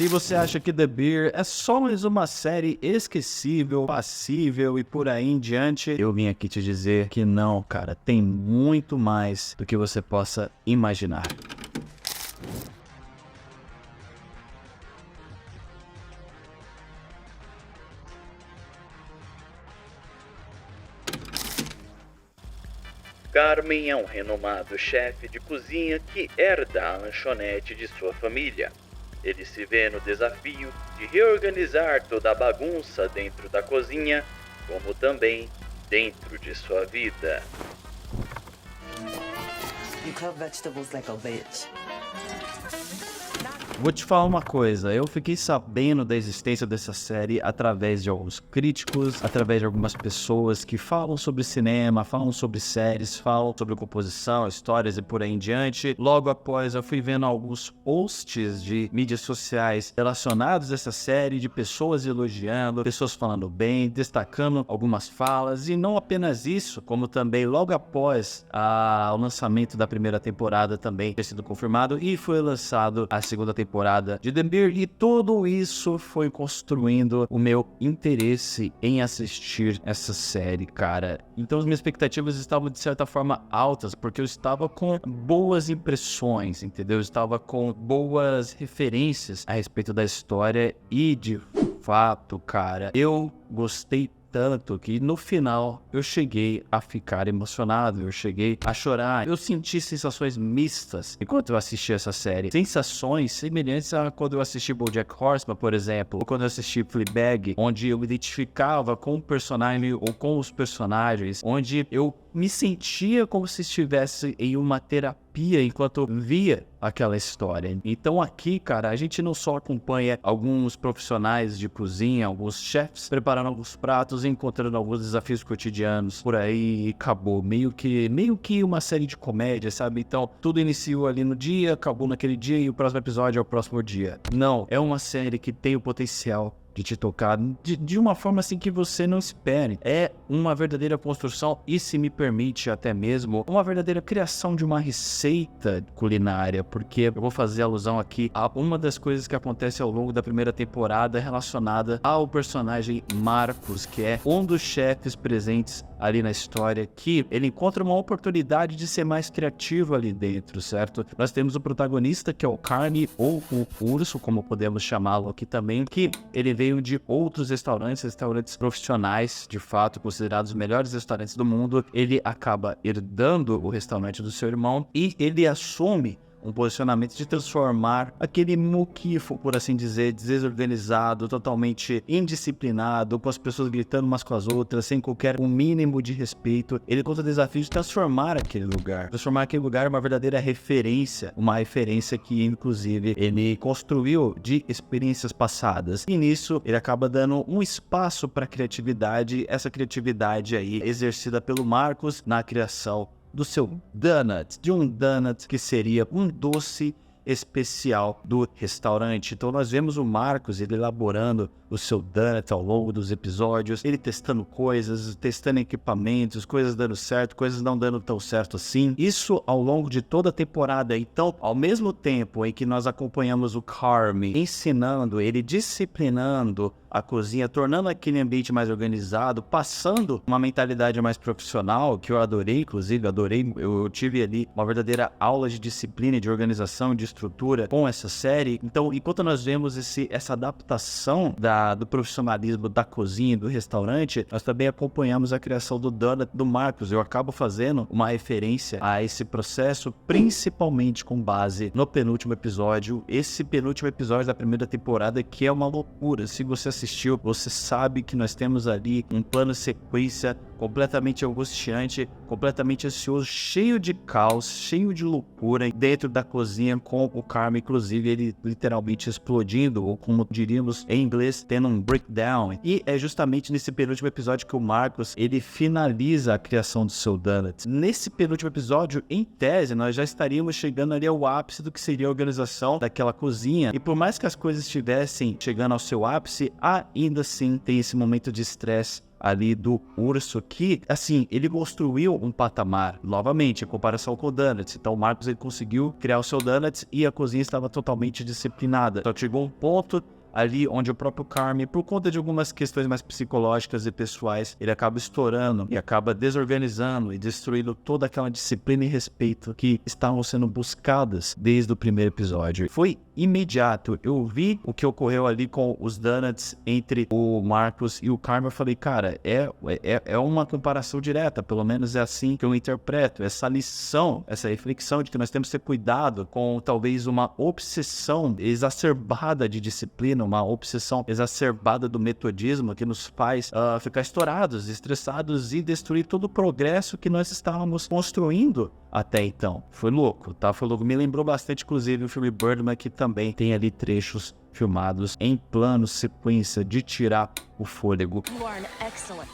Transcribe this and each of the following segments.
Se você acha que The Bear é só mais uma série esquecível, passível e por aí em diante, eu vim aqui te dizer que não, cara, tem muito mais do que você possa imaginar. Carmen é um renomado chefe de cozinha que herda a lanchonete de sua família. Ele se vê no desafio de reorganizar toda a bagunça dentro da cozinha, como também dentro de sua vida. You cut vegetables like a bitch. Vou te falar uma coisa, eu fiquei sabendo da existência dessa série através de alguns críticos, através de algumas pessoas que falam sobre cinema, falam sobre séries, falam sobre composição, histórias e por aí em diante. Logo após eu fui vendo alguns posts de mídias sociais relacionados a essa série, de pessoas elogiando, pessoas falando bem, destacando algumas falas, e não apenas isso, como também logo após o lançamento da primeira temporada também ter sido confirmado e foi lançado a segunda temporada de The Bear, e tudo isso foi construindo o meu interesse em assistir essa série, cara. Então as minhas expectativas estavam de certa forma altas, porque eu estava com boas impressões, entendeu? Eu estava com boas referências a respeito da história e de fato, cara, eu gostei tanto que no final eu cheguei a ficar emocionado, eu cheguei a chorar, eu senti sensações mistas enquanto eu assisti essa série. Sensações semelhantes a quando eu assisti BoJack Horseman, por exemplo, ou quando eu assisti Fleabag, onde eu me identificava com o personagem ou com os personagens, onde eu me sentia como se estivesse em uma terapia enquanto via aquela história. Então aqui, cara, a gente não só acompanha alguns profissionais de cozinha, alguns chefs preparando alguns pratos, encontrando alguns desafios cotidianos por aí e acabou. Meio que uma série de comédia, sabe? Então tudo iniciou ali no dia, acabou naquele dia e o próximo episódio é o próximo dia. Não, é uma série que tem o potencial de te tocar de uma forma assim que você não espere. É uma verdadeira construção e, se me permite até mesmo, uma verdadeira criação de uma receita culinária, porque eu vou fazer alusão aqui a uma das coisas que acontece ao longo da primeira temporada relacionada ao personagem Marcos, que é um dos chefes presentes ali na história, que ele encontra uma oportunidade de ser mais criativo ali dentro, certo? Nós temos o protagonista, que é o Carne, ou o Urso, como podemos chamá-lo aqui também, que ele veio de outros restaurantes profissionais, de fato, considerados os melhores restaurantes do mundo. Ele acaba herdando o restaurante do seu irmão e ele assume um posicionamento de transformar aquele muquifo, por assim dizer, desorganizado, totalmente indisciplinado, com as pessoas gritando umas com as outras, sem qualquer mínimo de respeito. Ele conta o desafio de transformar aquele lugar em uma verdadeira referência, uma referência que, inclusive, ele construiu de experiências passadas. E nisso, ele acaba dando um espaço para criatividade, essa criatividade aí exercida pelo Marcos na criação do seu donut, de um donut que seria um doce especial do restaurante. Então nós vemos o Marcos, ele elaborando o seu donut ao longo dos episódios, ele testando coisas, testando equipamentos, coisas dando certo, coisas não dando tão certo assim. Isso ao longo de toda a temporada. Então, ao mesmo tempo em que nós acompanhamos o Carmen ensinando, ele disciplinando a cozinha, tornando aquele ambiente mais organizado, passando uma mentalidade mais profissional, que eu adorei, inclusive, eu tive ali uma verdadeira aula de disciplina, de organização, de estrutura com essa série. Então, enquanto nós vemos essa adaptação do profissionalismo da cozinha e do restaurante, nós também acompanhamos a criação do donut do Marcos. Eu acabo fazendo uma referência a esse processo, principalmente com base no penúltimo episódio, esse penúltimo episódio da primeira temporada, que é uma loucura. Se você assistiu, você sabe que nós temos ali um plano sequência completamente angustiante, completamente ansioso, cheio de caos, cheio de loucura dentro da cozinha, com o Carmen, inclusive, ele literalmente explodindo, ou como diríamos em inglês, tendo um breakdown. E é justamente nesse penúltimo episódio que o Marcos, ele finaliza a criação do seu donut. Nesse penúltimo episódio, em tese, nós já estaríamos chegando ali ao ápice do que seria a organização daquela cozinha, e por mais que as coisas estivessem chegando ao seu ápice, ainda assim tem esse momento de estresse ali do urso que, assim, ele construiu um patamar, novamente, em comparação com o Donuts. Então o Marcos, ele conseguiu criar o seu Donuts e a cozinha estava totalmente disciplinada. Então chegou um ponto ali onde o próprio Carmy, por conta de algumas questões mais psicológicas e pessoais, ele acaba estourando e acaba desorganizando e destruindo toda aquela disciplina e respeito que estavam sendo buscadas desde o primeiro episódio. Foi imediato. Eu vi o que ocorreu ali com os Donuts entre o Marcos e o Carmy. Eu falei, cara, é uma comparação direta, pelo menos é assim que eu interpreto. Essa lição, essa reflexão de que nós temos que ter cuidado com talvez uma obsessão exacerbada de disciplina, uma obsessão exacerbada do metodismo que nos faz ficar estourados, estressados e destruir todo o progresso que nós estávamos construindo até então. Foi louco, tá? Foi louco. Me lembrou bastante, inclusive, o filme Birdman, que também tem ali trechos filmados em plano sequência de tirar o fôlego. You are an excellent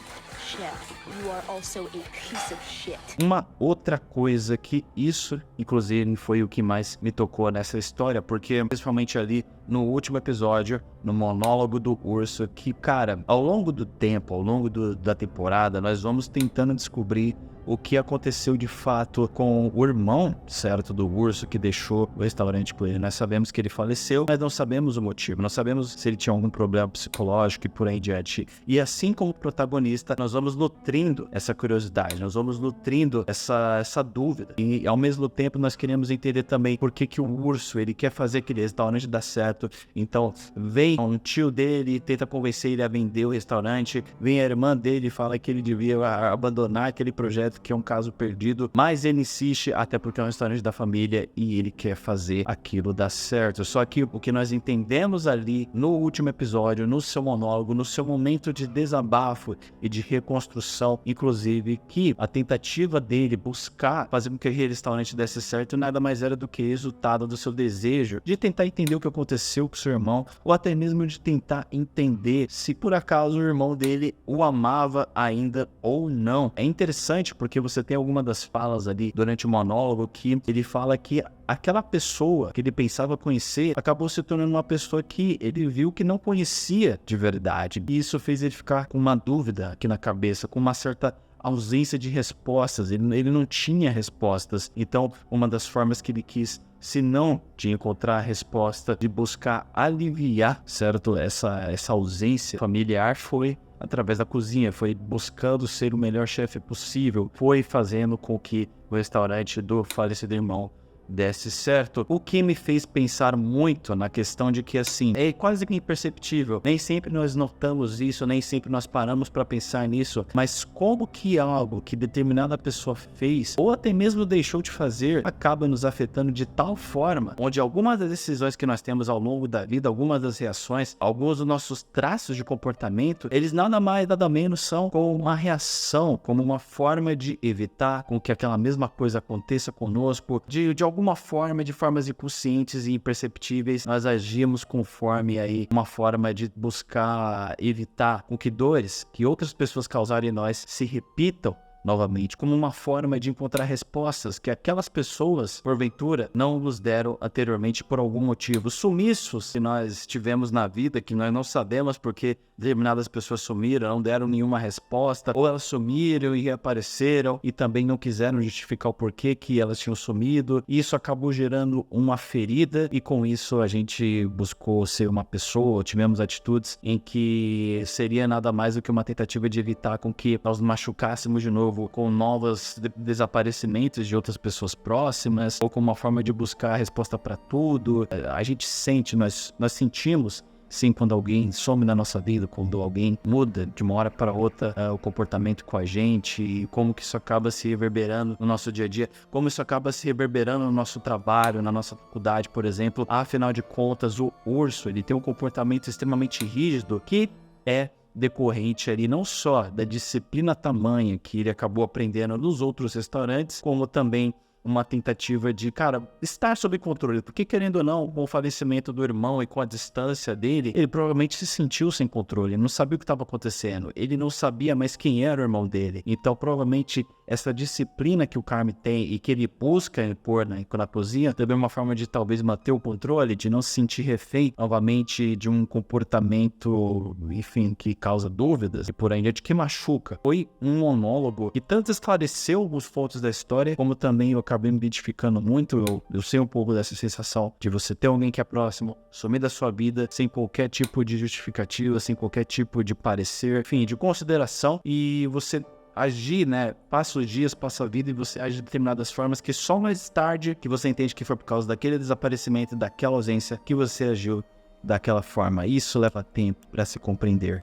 chef. You are also a piece of shit. Uma outra coisa que isso, inclusive, foi o que mais me tocou nessa história, porque principalmente ali no último episódio, no monólogo do urso, que, cara, ao longo do tempo, ao longo da temporada, nós vamos tentando descobrir o que aconteceu de fato com o irmão, certo, do urso que deixou o restaurante com ele. Nós sabemos que ele faleceu, mas não sabemos o motivo, não sabemos se ele tinha algum problema psicológico e por aí em diante. E assim como protagonista, nós vamos nutrindo essa curiosidade, nós vamos nutrindo essa dúvida. E ao mesmo tempo nós queremos entender também por que o urso, ele quer fazer aquele restaurante dar certo. Então vem um tio dele e tenta convencer ele a vender o restaurante, vem a irmã dele e fala que ele devia abandonar aquele projeto, que é um caso perdido, mas ele insiste, até porque é um restaurante da família e ele quer fazer aquilo dar certo. Só que o que nós entendemos ali no último episódio, no seu monólogo, no seu momento de desabafo e de reconstrução, inclusive, que a tentativa dele buscar fazer com que aquele restaurante desse certo nada mais era do que resultado do seu desejo de tentar entender o que aconteceu com seu irmão, ou até mesmo de tentar entender se por acaso o irmão dele o amava ainda ou não. É interessante porque você tem alguma das falas ali durante o monólogo que ele fala que aquela pessoa que ele pensava conhecer acabou se tornando uma pessoa que ele viu que não conhecia de verdade. E isso fez ele ficar com uma dúvida aqui na cabeça, com uma certa ausência de respostas. Ele não tinha respostas. Então, uma das formas que ele quis, se não de encontrar a resposta, de buscar aliviar, certo, essa ausência familiar, foi através da cozinha, foi buscando ser o melhor chefe possível, foi fazendo com que o restaurante do falecido irmão desse certo, o que me fez pensar muito na questão de que, assim, é quase que imperceptível, nem sempre nós notamos isso, nem sempre nós paramos para pensar nisso, mas como que algo que determinada pessoa fez, ou até mesmo deixou de fazer, acaba nos afetando de tal forma, onde algumas das decisões que nós temos ao longo da vida, algumas das reações, alguns dos nossos traços de comportamento, eles nada mais, nada menos são como uma reação, como uma forma de evitar com que aquela mesma coisa aconteça conosco, de alguma forma, de formas inconscientes e imperceptíveis, nós agimos conforme aí uma forma de buscar evitar com que dores que outras pessoas causarem em nós se repitam novamente, como uma forma de encontrar respostas que aquelas pessoas, porventura, não nos deram anteriormente por algum motivo. Sumiços que nós tivemos na vida, que nós não sabemos porque determinadas pessoas sumiram, não deram nenhuma resposta, ou elas sumiram e reapareceram e também não quiseram justificar o porquê que elas tinham sumido. E isso acabou gerando uma ferida e com isso a gente buscou ser uma pessoa, tivemos atitudes em que seria nada mais do que uma tentativa de evitar com que nós machucássemos de novo com novos desaparecimentos de outras pessoas próximas, ou com uma forma de buscar a resposta para tudo. A gente sente, nós sentimos, sim, quando alguém some na nossa vida, quando alguém muda de uma hora para outra o comportamento com a gente, e como que isso acaba se reverberando no nosso dia a dia, como isso acaba se reverberando no nosso trabalho, na nossa faculdade, por exemplo. Afinal de contas, o urso, ele tem um comportamento extremamente rígido que é decorrente ali não só da disciplina tamanha que ele acabou aprendendo nos outros restaurantes, como também uma tentativa de, cara, estar sob controle. Porque, querendo ou não, com o falecimento do irmão e com a distância dele, ele provavelmente se sentiu sem controle, ele não sabia o que estava acontecendo, ele não sabia mais quem era o irmão dele. Então, provavelmente, essa disciplina que o Carme tem e que ele busca impor na cozinha, também é uma forma de talvez manter o controle, de não se sentir refém novamente de um comportamento, enfim, que causa dúvidas e por aí adiante, que machuca. Foi um monólogo que tanto esclareceu alguns pontos da história, como também eu acabei me identificando muito. Eu sei um pouco dessa sensação de você ter alguém que é próximo, sumir da sua vida, sem qualquer tipo de justificativa, sem qualquer tipo de parecer, enfim, de consideração, e você agir, né? Passa os dias, passa a vida e você age de determinadas formas que só mais tarde que você entende que foi por causa daquele desaparecimento, daquela ausência, que você agiu daquela forma. Isso leva tempo para se compreender.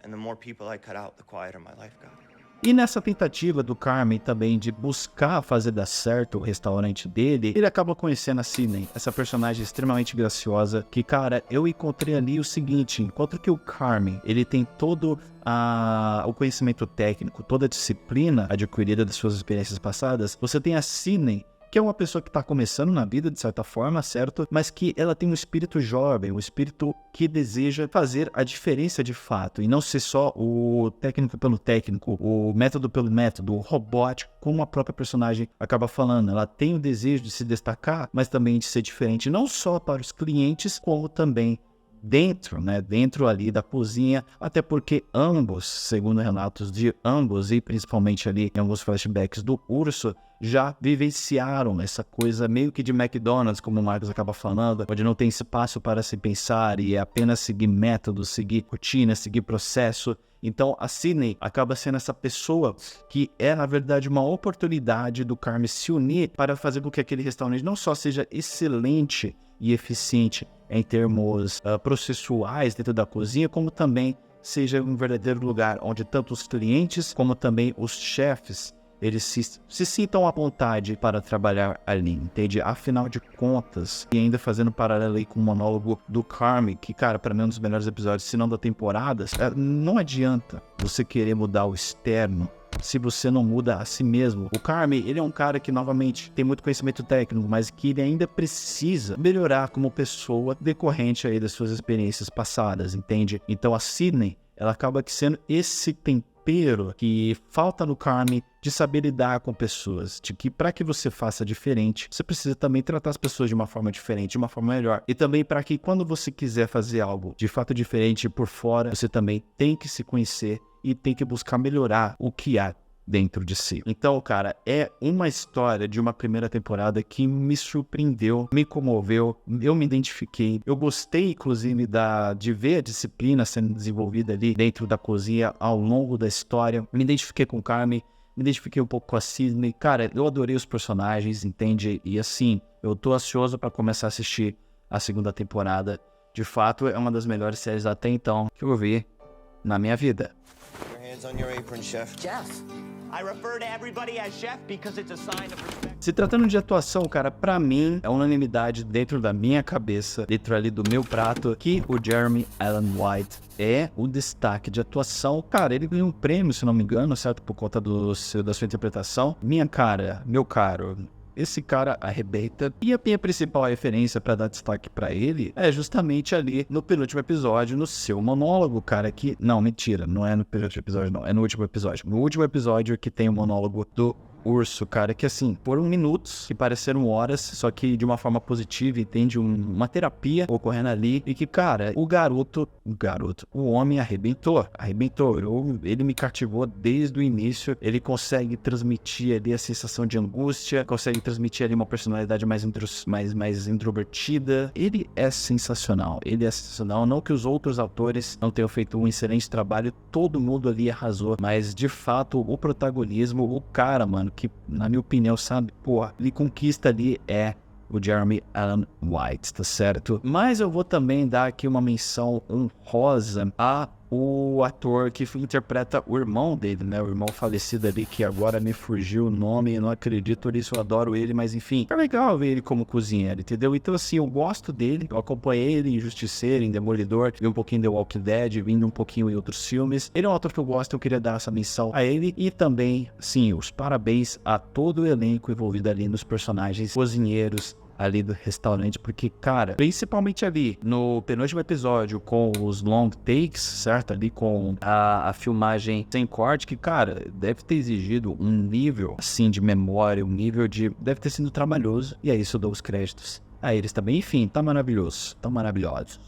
And the more people I cut out, the quieter my life got. E nessa tentativa do Carmen também de buscar fazer dar certo o restaurante dele, ele acaba conhecendo a Sidney, essa personagem extremamente graciosa, que, cara, eu encontrei ali o seguinte, enquanto que o Carmen, ele tem todo o conhecimento técnico, toda a disciplina adquirida das suas experiências passadas, você tem a Sidney, que é uma pessoa que está começando na vida, de certa forma, certo? Mas que ela tem um espírito jovem, um espírito que deseja fazer a diferença de fato, e não ser só o técnico pelo técnico, o método pelo método, o robótico, como a própria personagem acaba falando. Ela tem o desejo de se destacar, mas também de ser diferente, não só para os clientes, como também dentro, né, dentro ali da cozinha, até porque ambos, segundo relatos de ambos, e principalmente ali em alguns flashbacks do Urso, já vivenciaram essa coisa meio que de McDonald's, como o Marcos acaba falando, onde não tem espaço para se pensar e é apenas seguir métodos, seguir rotina, seguir processo. Então a Sidney acaba sendo essa pessoa que é, na verdade, uma oportunidade do Carmen se unir para fazer com que aquele restaurante não só seja excelente e eficiente em termos processuais dentro da cozinha, como também seja um verdadeiro lugar onde tanto os clientes como também os chefes eles se sintam à vontade para trabalhar ali, entende? Afinal de contas, e ainda fazendo paralelo aí com o monólogo do Carmen, que, cara, para mim é um dos melhores episódios, se não da temporada, não adianta você querer mudar o externo se você não muda a si mesmo. O Carmen, ele é um cara que, novamente, tem muito conhecimento técnico, mas que ele ainda precisa melhorar como pessoa decorrente aí das suas experiências passadas, entende? Então a Sidney, ela acaba que sendo esse tempero que falta no Carmen de saber lidar com pessoas, de que para que você faça diferente, você precisa também tratar as pessoas de uma forma diferente, de uma forma melhor. E também para que quando você quiser fazer algo de fato diferente por fora, você também tem que se conhecer e tem que buscar melhorar o que há dentro de si. Então, cara, é uma história de uma primeira temporada que me surpreendeu, me comoveu, eu me identifiquei. Eu gostei, inclusive, de ver a disciplina sendo desenvolvida ali dentro da cozinha ao longo da história. Me identifiquei com o Carmen, me identifiquei um pouco com a Sidney. Cara, eu adorei os personagens, entende? E assim, eu tô ansioso para começar a assistir a segunda temporada. De fato, é uma das melhores séries até então que eu vi na minha vida. Your hands on your apron, chef. Jeff. I refer to everybody as chef because it's a sign of respect. Se tratando de atuação, cara, pra mim é unanimidade dentro da minha cabeça, dentro ali do meu prato, que o Jeremy Allen White é o destaque de atuação. Cara, ele ganhou um prêmio, se não me engano, certo? Por conta da sua interpretação. Minha cara, meu caro, esse cara arrebenta. E a minha principal referência pra dar destaque pra ele é justamente ali no penúltimo episódio, no seu monólogo, cara, que... Não, mentira, não é no penúltimo episódio, não. É no último episódio. No último episódio que tem o monólogo do Urso, cara, que assim, foram minutos que pareceram horas, só que de uma forma positiva, entende? Uma terapia ocorrendo ali e que, cara, o homem arrebentou. Ele me cativou desde o início. Ele consegue transmitir ali a sensação de angústia, consegue transmitir ali uma personalidade mais introvertida. Ele é sensacional, não que os outros autores não tenham feito um excelente trabalho, todo mundo ali arrasou, mas de fato o protagonismo, o cara, mano, que na minha opinião, sabe, pô, ele conquista ali é o Jeremy Allen White, tá certo? Mas eu vou também dar aqui uma menção honrosa a o ator que interpreta o irmão dele, né? O irmão falecido ali, que agora me fugiu o nome, eu não acredito nisso, eu adoro ele, mas enfim, é legal ver ele como cozinheiro, entendeu? Então assim, eu gosto dele, eu acompanhei ele em Justiceiro, em Demolidor, vi um pouquinho em The Walking Dead, vindo um pouquinho em outros filmes. Ele é um ator que eu gosto, eu queria dar essa menção a ele e também, sim, os parabéns a todo o elenco envolvido ali nos personagens cozinheiros ali do restaurante, porque, cara, principalmente ali no penúltimo episódio com os long takes, certo? Ali com a filmagem sem corte, que, cara, deve ter exigido um nível, assim, de memória, um nível de... deve ter sido trabalhoso, e é isso, eu dou os créditos a eles também. Enfim, tá maravilhoso, tão maravilhoso.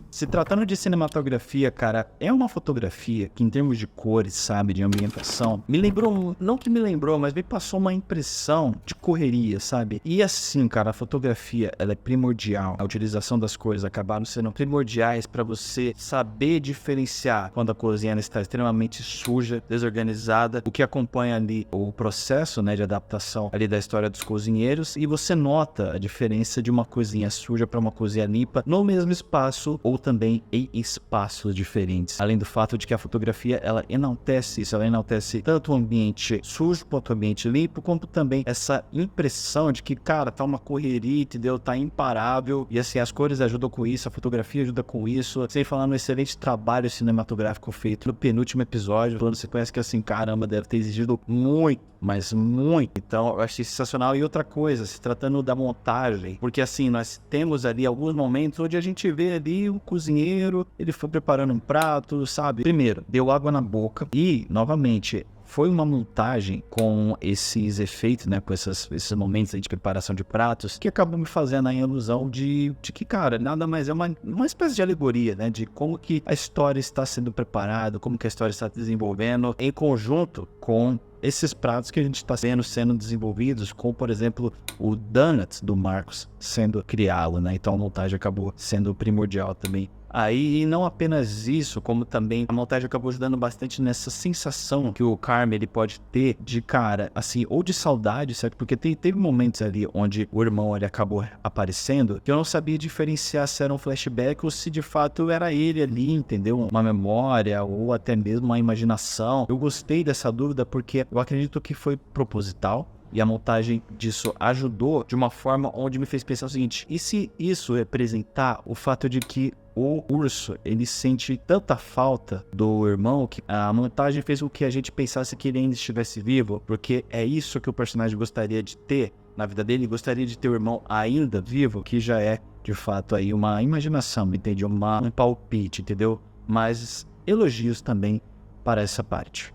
Se tratando de cinematografia, cara, é uma fotografia que em termos de cores, sabe, de ambientação, me lembrou, não que me lembrou, mas me passou uma impressão de correria, sabe? E assim, cara, a fotografia, ela é primordial. A utilização das cores acabaram sendo primordiais para você saber diferenciar quando a cozinha está extremamente suja, desorganizada, o que acompanha ali o processo, né, de adaptação ali da história dos cozinheiros, e você nota a diferença de uma cozinha suja para uma cozinha limpa no mesmo espaço ou também em espaços diferentes. Além do fato de que a fotografia, ela enaltece isso, ela enaltece tanto o ambiente sujo quanto o ambiente limpo, quanto também essa impressão de que, cara, tá uma correria, entendeu? Tá imparável. E assim, as cores ajudam com isso, a fotografia ajuda com isso. Sem falar no excelente trabalho cinematográfico feito no penúltimo episódio. Falando sequência que assim, caramba, deve ter exigido muito, mas muito. Então, eu achei sensacional. E outra coisa, se tratando da montagem, porque assim, nós temos ali alguns momentos onde a gente vê ali o cozinheiro, ele foi preparando um prato, sabe? Primeiro, deu água na boca e, novamente, foi uma montagem com esses efeitos, né? Com esses momentos aí de preparação de pratos, que acabou me fazendo a ilusão de que, cara, nada mais é uma espécie de alegoria, né? De como que a história está sendo preparada, como que a história está se desenvolvendo em conjunto com esses pratos que a gente está vendo sendo desenvolvidos, como, por exemplo, o Donut do Marcos sendo criado, né? Então a montagem acabou sendo primordial também. Aí, e não apenas isso, como também a montagem acabou ajudando bastante nessa sensação que o Carm, ele pode ter de, cara, assim, ou de saudade, certo? Porque teve momentos ali onde o irmão, ele acabou aparecendo, que eu não sabia diferenciar se era um flashback ou se de fato era ele ali, entendeu? Uma memória ou até mesmo uma imaginação. Eu gostei dessa dúvida porque eu acredito que foi proposital. E a montagem disso ajudou de uma forma onde me fez pensar o seguinte: e se isso representar o fato de que o urso, ele sente tanta falta do irmão que a montagem fez com que a gente pensasse que ele ainda estivesse vivo, porque é isso que o personagem gostaria de ter na vida dele, gostaria de ter o irmão ainda vivo, que já é, de fato, aí uma imaginação, entende? Um palpite, entendeu? Mas elogios também para essa parte.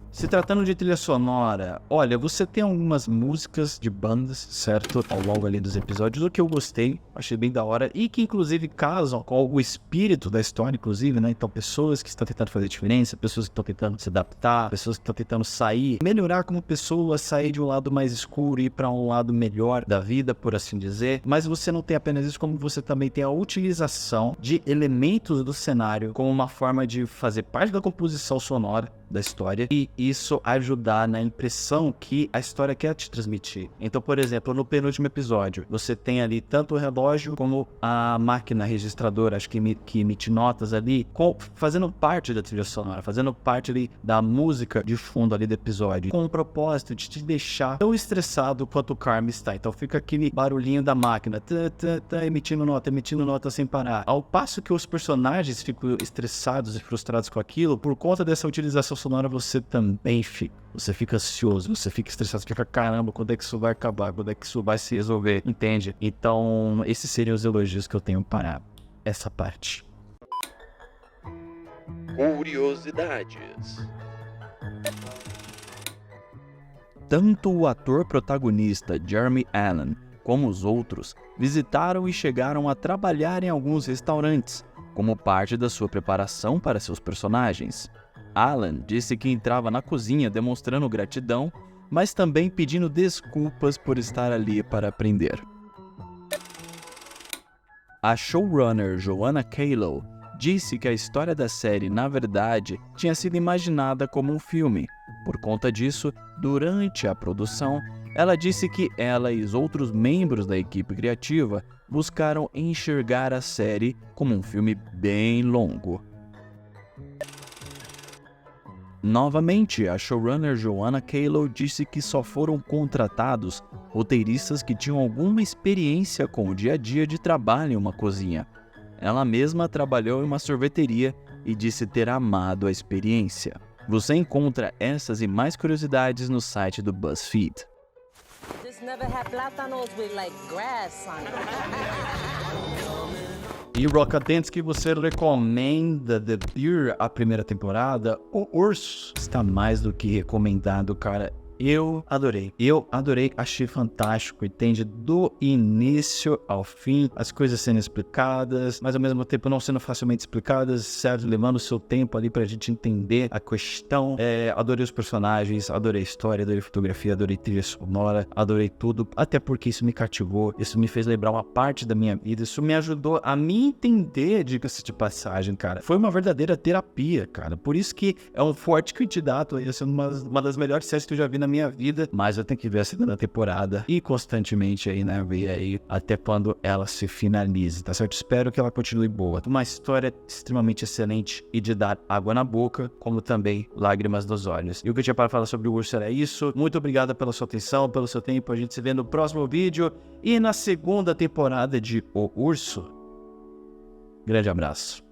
Se tratando de trilha sonora, olha, você tem algumas músicas de bandas, certo? Ao longo ali dos episódios, o que eu gostei, achei bem da hora, e que inclusive casam com o espírito da história, inclusive, né? Então, pessoas que estão tentando fazer diferença, pessoas que estão tentando se adaptar, pessoas que estão tentando sair, melhorar como pessoa, sair de um lado mais escuro e ir para um lado melhor da vida, por assim dizer. Mas você não tem apenas isso, como você também tem a utilização de elementos do cenário como uma forma de fazer parte da composição sonora da história e isso ajudar na impressão que a história quer te transmitir. Então, por exemplo, no penúltimo episódio, você tem ali tanto o relógio como a máquina registradora, acho que emite notas ali, fazendo parte da trilha sonora, fazendo parte ali da música de fundo ali do episódio, com o propósito de te deixar tão estressado quanto o Carm está. Então fica aquele barulhinho da máquina, emitindo nota sem parar. Ao passo que os personagens ficam estressados e frustrados com aquilo, por conta dessa utilização sonora, você também fica. Você fica ansioso, você fica estressado, você fica, caramba, quando é que isso vai acabar? Quando é que isso vai se resolver? Entende? Então, esses seriam os elogios que eu tenho para essa parte. Curiosidades. Tanto o ator protagonista Jeremy Allen como os outros visitaram e chegaram a trabalhar em alguns restaurantes, como parte da sua preparação para seus personagens. Allen disse que entrava na cozinha demonstrando gratidão, mas também pedindo desculpas por estar ali para aprender. A showrunner Joanna Kalo disse que a história da série, na verdade, tinha sido imaginada como um filme. Por conta disso, durante a produção, ela disse que ela e os outros membros da equipe criativa buscaram enxergar a série como um filme bem longo. Novamente, a showrunner Joanna Kalo disse que só foram contratados roteiristas que tinham alguma experiência com o dia a dia de trabalho em uma cozinha. Ela mesma trabalhou em uma sorveteria e disse ter amado a experiência. Você encontra essas e mais curiosidades no site do BuzzFeed. Just never had plátanos with like grass on it. E Rockadance, que você recomenda The Bear a primeira temporada? O Urso está mais do que recomendado, cara. Eu adorei, achei fantástico, entende? Do início ao fim, as coisas sendo explicadas, mas ao mesmo tempo não sendo facilmente explicadas, certo? Levando o seu tempo ali pra gente entender a questão. Adorei os personagens, adorei a história, adorei a fotografia, adorei a trilha sonora, adorei tudo, até porque isso me cativou, isso me fez lembrar uma parte da minha vida, isso me ajudou a me entender, diga-se de passagem, cara. Foi uma verdadeira terapia, cara, por isso que é um forte candidato a ser uma das melhores séries que eu já vi na minha vida, mas eu tenho que ver a segunda temporada e constantemente aí, né, ver aí até quando ela se finalize, tá certo? Espero que ela continue boa. Uma história extremamente excelente e de dar água na boca, como também lágrimas nos olhos. E o que eu tinha para falar sobre o Urso era isso. Muito obrigado pela sua atenção, pelo seu tempo. A gente se vê no próximo vídeo e na segunda temporada de O Urso. Grande abraço.